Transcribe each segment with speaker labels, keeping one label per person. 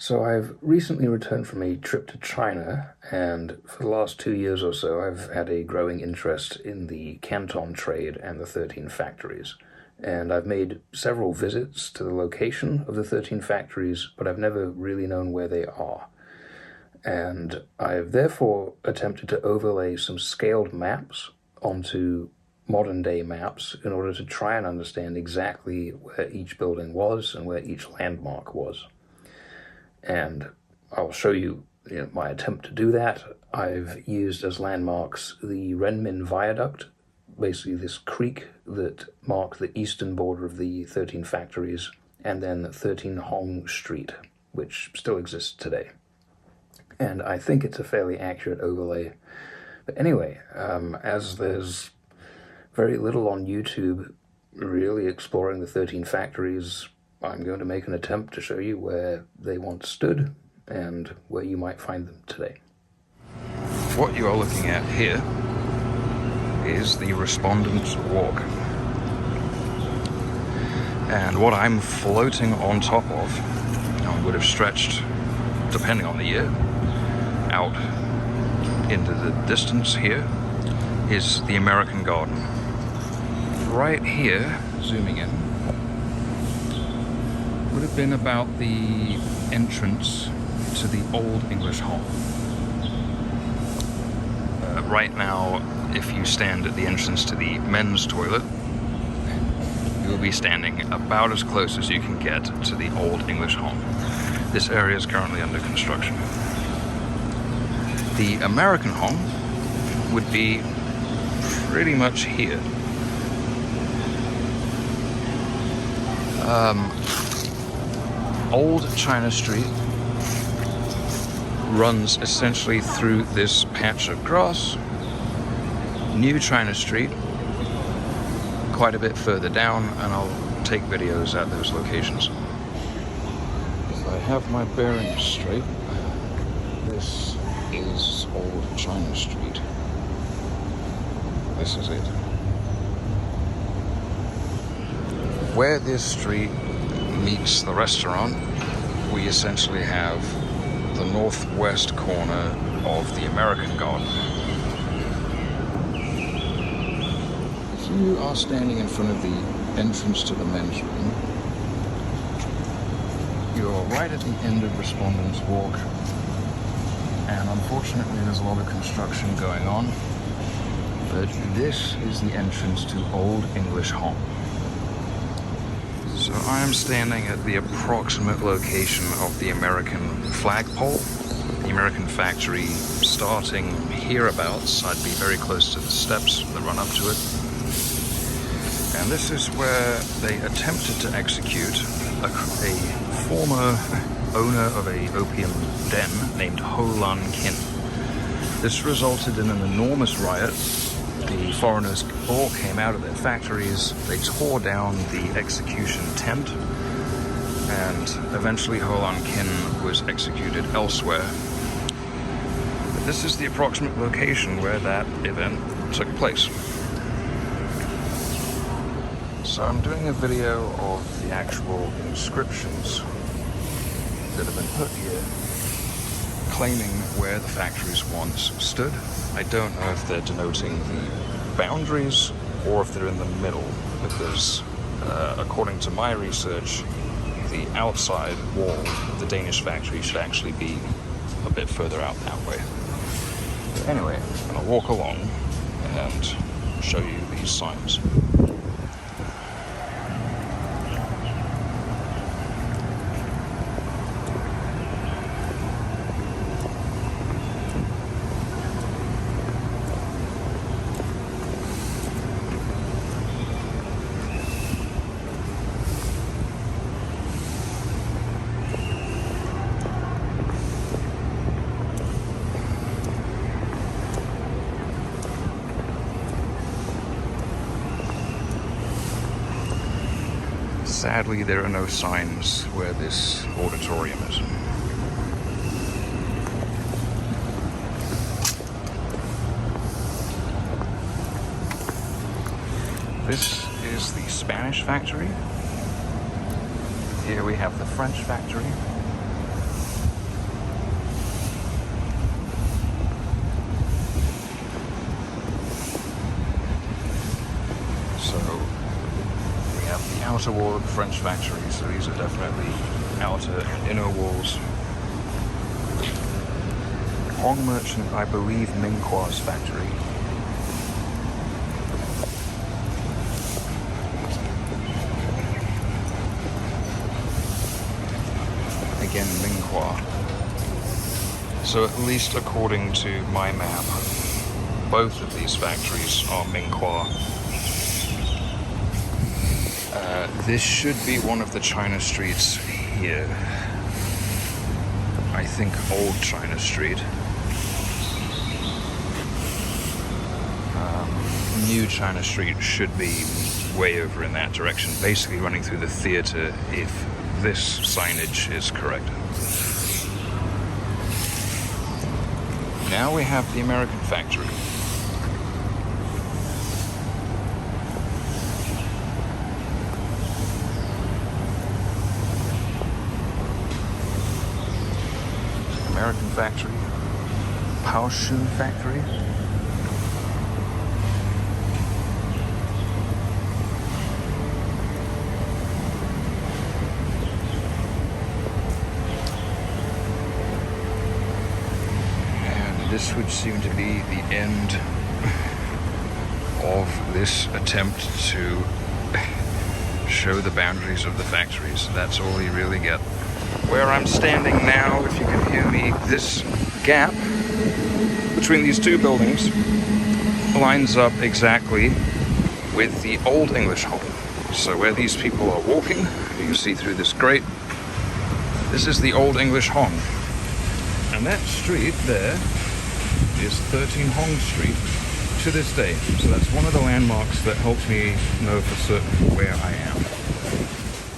Speaker 1: So I've recently returned from a trip to China, and for the last 2 years or so I've had a growing interest in the Canton trade and the 13 factories. And I've made several visits to the location of the 13 factories, but I've never really known where they are. And I've therefore attempted to overlay some scaled maps onto modern-day maps in order to try and understand exactly where each building was and where each landmark was. And I'll show you, my attempt to do that. I've used as landmarks the Renmin Viaduct, basically this creek that marked the eastern border of the 13 factories, and then 13 Hong Street, which still exists today. And I think it's a fairly accurate overlay. But anyway, as there's very little on YouTube really exploring the 13 factories, I'm going to make an attempt to show you where they once stood and where you might find them today.
Speaker 2: What you are looking at here is the Respondent's Walk. And what I'm floating on top of would have stretched, depending on the year, out into the distance here is the American Garden. Right here, zooming in, would have been about the entrance to the Old English Hall. Right now, if you stand at the entrance to the men's toilet, you will be standing about as close as you can get to the Old English Hall. This area is currently under construction. The American Hall would be pretty much here. Old China Street runs essentially through this patch of grass. New China Street, quite a bit further down, and I'll take videos at those locations. If I have my bearings straight, this is Old China Street. This is it. Where this street meets the restaurant, we essentially have the northwest corner of the American Garden. If you are standing in front of the entrance to the men's room, you are right at the end of Respondent's Walk, and unfortunately there's a lot of construction going on, but this is the entrance to Old English Hall. So I am standing at the approximate location of the American flagpole, the American factory, starting hereabouts. I'd be very close to the steps that run up to it. And this is where they attempted to execute a former owner of a opium den named Ho Lan Kin. This resulted in an enormous riot. The foreigners all came out of their factories, they tore down the execution tent, and eventually Ho Lan Kin was executed elsewhere. But this is the approximate location where that event took place. So I'm doing a video of the actual inscriptions that have been put here, claiming where the factories once stood. I don't know if they're denoting the boundaries or if they're in the middle, because according to my research, the outside wall of the Danish factory should actually be a bit further out that way. But anyway, I'm going to walk along and show you these signs. Sadly, there are no signs where this auditorium is. This is the Spanish factory. Here we have the French factory. toward French factories, so these are definitely outer and inner walls. Hong Merchant, I believe, Minghua's factory. Again, Minghua. So at least according to my map, both of these factories are Minghua. This should be one of the China streets here. I think Old China Street. New China Street should be way over in that direction, basically running through the theatre if this signage is correct. Now we have the American factory. American factory, Baoshan factory. And this would seem to be the end of this attempt to show the boundaries of the factories. That's all you really get. Where I'm standing now, if you can hear me, this gap between these two buildings lines up exactly with the Old English Hall. So where these people are walking, you can see through this grate, this is the Old English Hong. And that street there is 13 Hong Street to this day. So that's one of the landmarks that helps me know for certain where I am.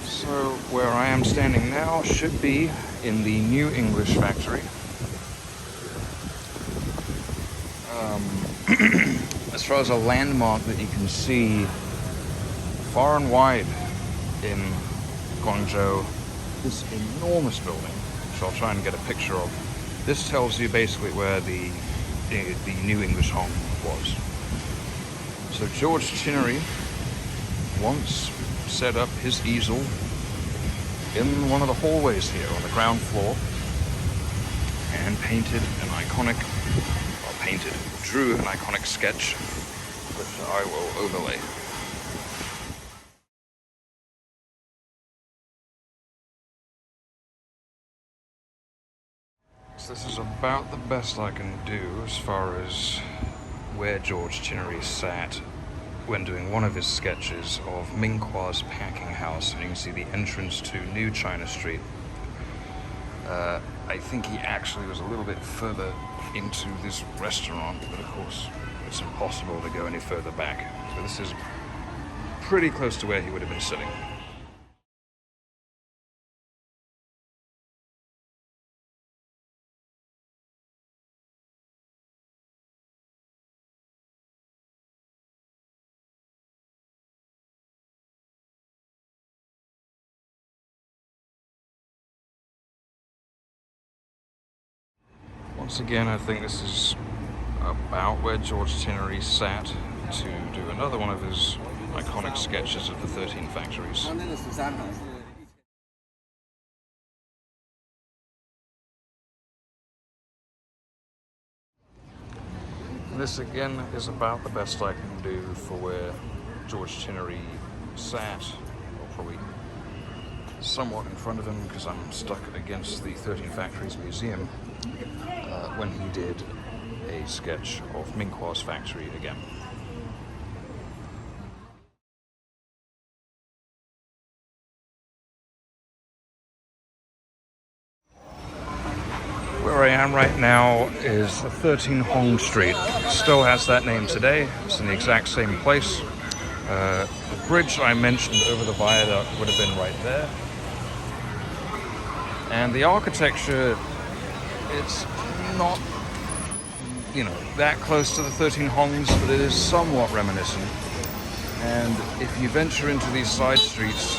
Speaker 2: So where I am standing now should be in the New English factory. As far as a landmark that you can see far and wide in Guangzhou, this enormous building, which I'll try and get a picture of, this tells you basically where the New English Hong was. So George Chinnery once set up his easel in one of the hallways here on the ground floor and drew an iconic sketch, which I will overlay. So this is about the best I can do as far as where George Chinnery sat when doing one of his sketches of Minghua's packing house, and you can see the entrance to New China Street. I think he actually was a little bit further into this restaurant, but of course it's impossible to go any further back. So this is pretty close to where he would have been sitting. Once again, I think this is about where George Chinnery sat to do another one of his iconic sketches of the 13 factories. This again is about the best I can do for where George Chinnery sat, or probably somewhat in front of him because I'm stuck against the 13 Factories Museum, when he did a sketch of Minghua's factory again. Where I am right now is 13 Hong Street. Still has that name today. It's in the exact same place. The bridge I mentioned over the viaduct would have been right there. And the architecture, it's not, that close to the 13 Hongs, but it is somewhat reminiscent. And if you venture into these side streets,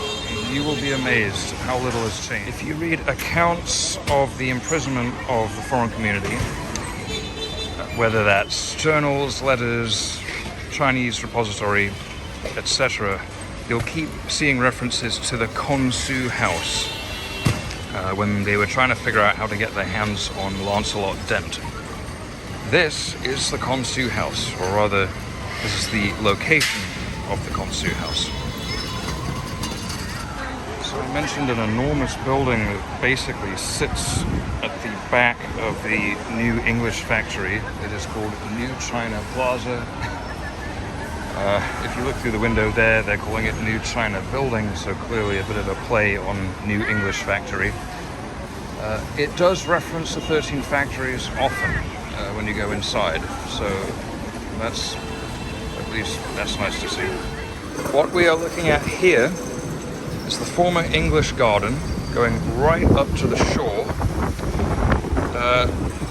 Speaker 2: you will be amazed how little has changed. If you read accounts of the imprisonment of the foreign community, whether that's journals, letters, Chinese repository, etc., you'll keep seeing references to the Consu House when they were trying to figure out how to get their hands on Lancelot Dent. This is the Consu House, or rather, this is the location of the Consu House. So I mentioned an enormous building that basically sits at the back of the new English factory. It is called New China Plaza. If you look through the window there, they're calling it New China Building, so clearly a bit of a play on New English Factory. It does reference the 13 factories often when you go inside, so that's, at least that's nice to see. What we are looking at here is the former English garden going right up to the shore.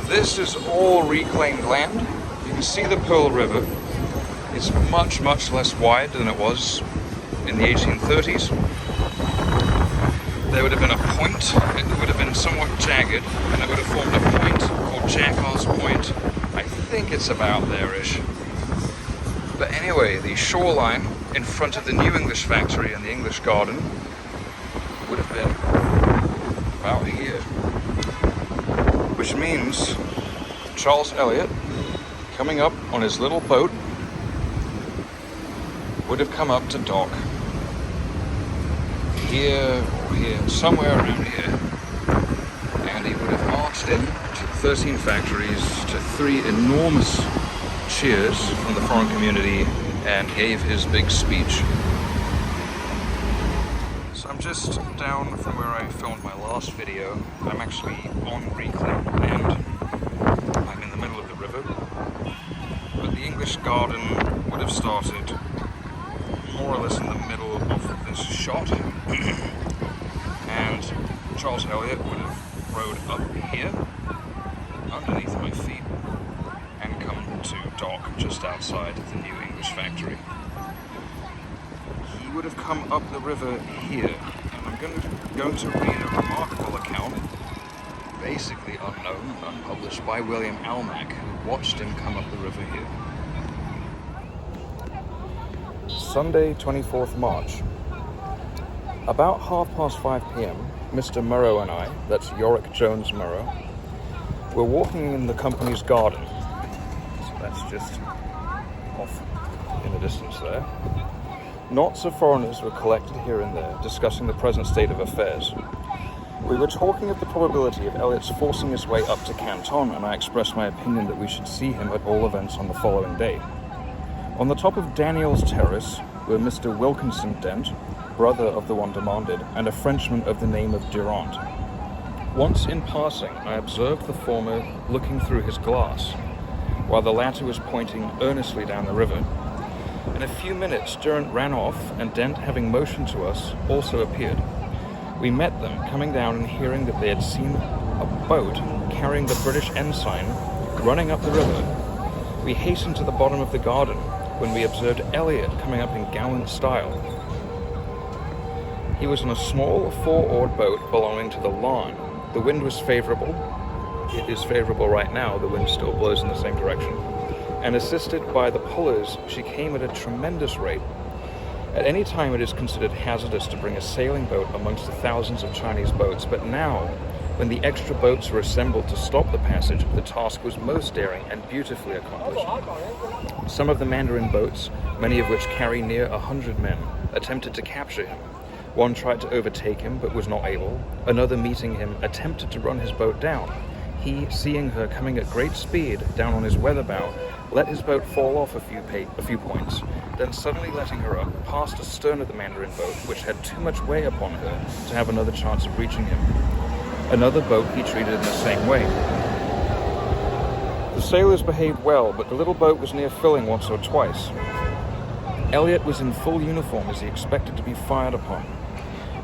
Speaker 2: This is all reclaimed land. You can see the Pearl River. It's much, much less wide than it was in the 1830s. There would have been a point, it would have been somewhat jagged, and it would have formed a point called Jackar's Point. I think it's about there-ish. But anyway, the shoreline in front of the New English Factory and the English Garden would have been about here. Which means Charles Elliot, coming up on his little boat, would have come up to dock here or here, somewhere around here, and he would have marched in to 13 factories, to 3 enormous cheers from the foreign community, and gave his big speech. So I'm just down from where I filmed my last video. I'm actually on reclaimed land. I'm in the middle of the river, but the English Garden would have started more or less in the middle of this shot, and Charles Elliot would have rowed up here underneath my feet and come to dock just outside the New English Factory. He would have come up the river here, and I'm going to read a remarkable account, basically unknown and unpublished, by William Almack, who watched him come up the river here. Sunday, 24th March. About 5:30 p.m, Mr. Murrow and I, that's Yorick Jones Murrow, were walking in the company's garden. So that's just off in the distance there. Knots of foreigners were collected here and there, discussing the present state of affairs. We were talking of the probability of Elliot's forcing his way up to Canton, and I expressed my opinion that we should see him at all events on the following day. On the top of Daniel's Terrace were Mr. Wilkinson Dent, brother of the one demanded, and a Frenchman of the name of Durant. Once in passing, I observed the former looking through his glass, while the latter was pointing earnestly down the river. In a few minutes, Durant ran off, and Dent, having motioned to us, also appeared. We met them, coming down and hearing that they had seen a boat carrying the British ensign running up the river. We hastened to the bottom of the garden, when we observed Elliot coming up in gallant style. He was in a small 4-oared boat belonging to the Liwan. The wind was favourable. It is favourable right now, the wind still blows in the same direction. And assisted by the pullers, she came at a tremendous rate. At any time it is considered hazardous to bring a sailing boat amongst the thousands of Chinese boats, but now, when the extra boats were assembled to stop the passage, the task was most daring and beautifully accomplished. Some of the Mandarin boats, many of which carry near 100 men, attempted to capture him. One tried to overtake him, but was not able. Another, meeting him, attempted to run his boat down. He, seeing her coming at great speed down on his weather bow, let his boat fall off a few points, then suddenly letting her up, passed astern of the Mandarin boat, which had too much way upon her to have another chance of reaching him. Another boat he treated in the same way. The sailors behaved well, but the little boat was near filling once or twice. Elliot was in full uniform as he expected to be fired upon.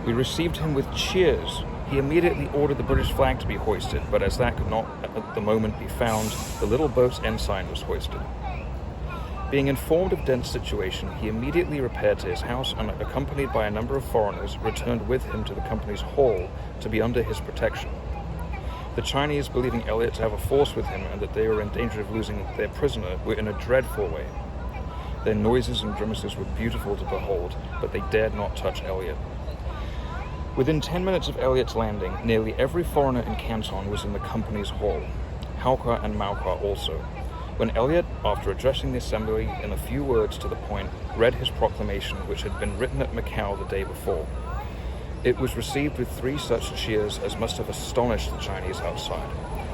Speaker 2: We received him with cheers. He immediately ordered the British flag to be hoisted, but as that could not at the moment be found, the little boat's ensign was hoisted. Being informed of Dent's situation, he immediately repaired to his house and, accompanied by a number of foreigners, returned with him to the company's hall to be under his protection. The Chinese, believing Elliot to have a force with him and that they were in danger of losing their prisoner, were in a dreadful way. Their noises and grimaces were beautiful to behold, but they dared not touch Elliot. Within 10 minutes of Elliot's landing, nearly every foreigner in Canton was in the company's hall. Hauka and Mauka also. When Elliot, after addressing the assembly in a few words to the point, read his proclamation, which had been written at Macau the day before, it was received with 3 such cheers as must have astonished the Chinese outside.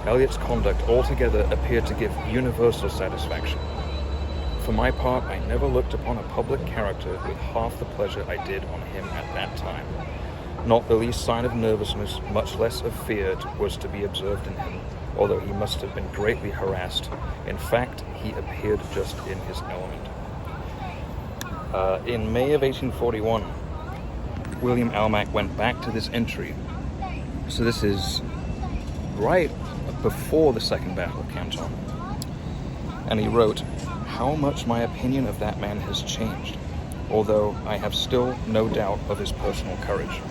Speaker 2: Elliot's conduct altogether appeared to give universal satisfaction. For my part, I never looked upon a public character with half the pleasure I did on him at that time. Not the least sign of nervousness, much less of fear, was to be observed in him, although he must have been greatly harassed. In fact, he appeared just in his element. In May of 1841, William Almack went back to this entry. So this is right before the Second Battle of Canton. And he wrote, "How much my opinion of that man has changed, although I have still no doubt of his personal courage.